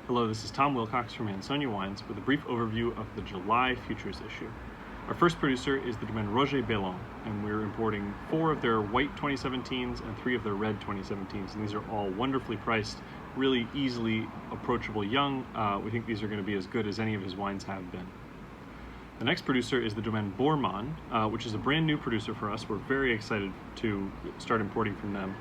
Hello, this is Tom Wilcox from Ansonia Wines with a brief overview of the July futures issue. Our first producer is the Domaine Roger Belon, and we're importing 4 of their white 2017s and 3 of their red 2017s, and these are all wonderfully priced, really easily approachable young. We think these are going to be as good as any of his wines have been. The next producer is the Domaine Bourmand, which is a brand new producer for us. We're very excited to start importing from them.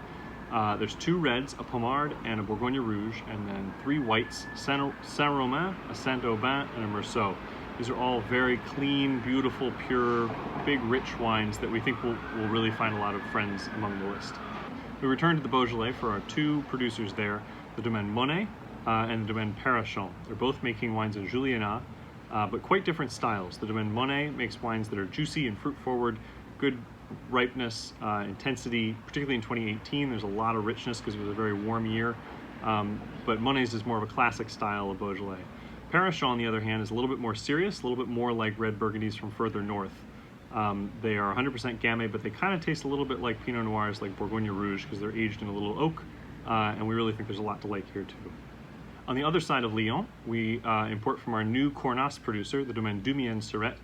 There's 2 reds, a Pommard and a Bourgogne Rouge, and then 3 whites, Saint-Romain, a Saint-Aubin, and a Meursault. These are all very clean, beautiful, pure, big, rich wines that we think will really find a lot of friends among the list. We return to the Beaujolais for our 2 producers there, the Domaine Monet and the Domaine Perrachon. They're both making wines in Juliénas, but quite different styles. The Domaine Monet makes wines that are juicy and fruit-forward, good ripeness, intensity, particularly in 2018. There's a lot of richness because it was a very warm year, but Monet's is more of a classic style of Beaujolais. Perrachon, on the other hand, is a little bit more serious, a little bit more like red Burgundies from further north. They are 100% Gamay, but they kind of taste a little bit like Pinot Noirs, like Bourgogne Rouge, because they're aged in a little oak, and we really think there's a lot to like here too. On the other side of Lyon, we import from our new Cornas producer, the Domaine Dumiens-Surette.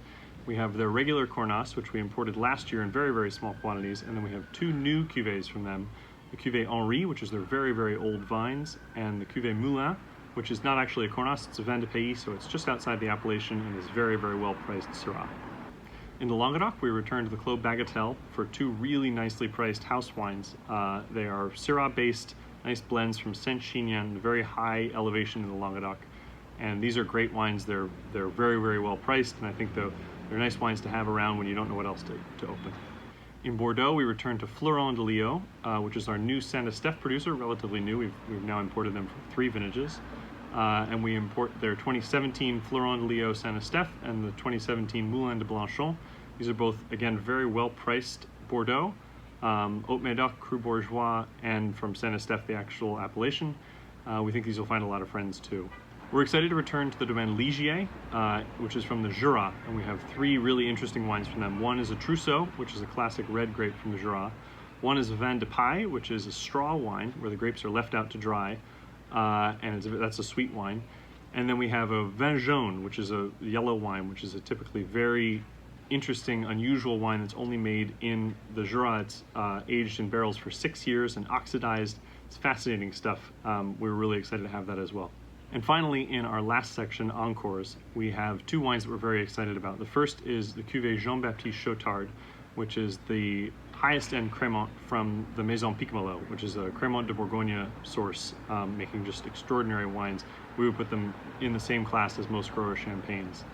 We have their regular Cornas, which we imported last year in very, very small quantities, and then we have 2 new cuvées from them. The Cuvée Henri, which is their very, very old vines, and the Cuvée Moulin, which is not actually a Cornas, it's a Vin de Pays, so it's just outside the appellation and is very, very well priced Syrah. In the Languedoc, we return to the Clos Bagatelle for 2 really nicely priced house wines. They are Syrah-based, nice blends from Saint-Chinian, very high elevation in the Languedoc. And these are great wines. They're very, very well priced, and I think they're nice wines to have around when you don't know what else to open. In Bordeaux, we return to Fleuron de Lyon, which is our new Saint-Estèphe producer, relatively new. We've now imported them from 3 vintages. And we import their 2017 Fleuron de Lyon Saint-Estèphe and the 2017 Moulin de Blanchon. These are both, again, very well priced Bordeaux, Haut-Médoc, Cru Bourgeois, and from Saint-Estèphe, the actual appellation. We think these will find a lot of friends too. We're excited to return to the Domaine Ligier, which is from the Jura, and we have 3 really interesting wines from them. One is a Trousseau, which is a classic red grape from the Jura. One is a Vin de Paille, which is a straw wine where the grapes are left out to dry, and that's a sweet wine. And then we have a Vin Jaune, which is a yellow wine, which is a typically very interesting, unusual wine that's only made in the Jura. It's aged in barrels for 6 years and oxidized. It's fascinating stuff. We're really excited to have that as well. And finally, in our last section, Encores, we have 2 wines that we're very excited about. The first is the Cuvée Jean-Baptiste Chotard, which is the highest end Crémant from the Maison Picamelo, which is a Crémant de Bourgogne source, making just extraordinary wines. We would put them in the same class as most grower champagnes.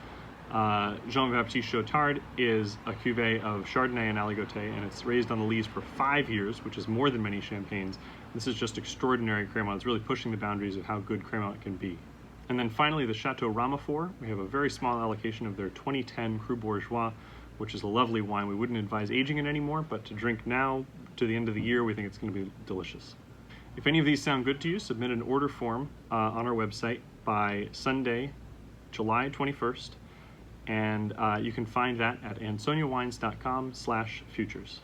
Jean-Baptiste Chotard is a cuvée of Chardonnay and Aligoté, and it's raised on the lees for 5 years, which is more than many champagnes. This is just extraordinary Crémant. It's really pushing the boundaries of how good Crémant can be. And then finally, the Chateau Ramafort. We have a very small allocation of their 2010 Cru Bourgeois, which is a lovely wine. We wouldn't advise aging it anymore, but to drink now to the end of the year, we think it's going to be delicious. If any of these sound good to you, submit an order form on our website by Sunday, July 21st. And you can find that at ansoniawines.com/futures.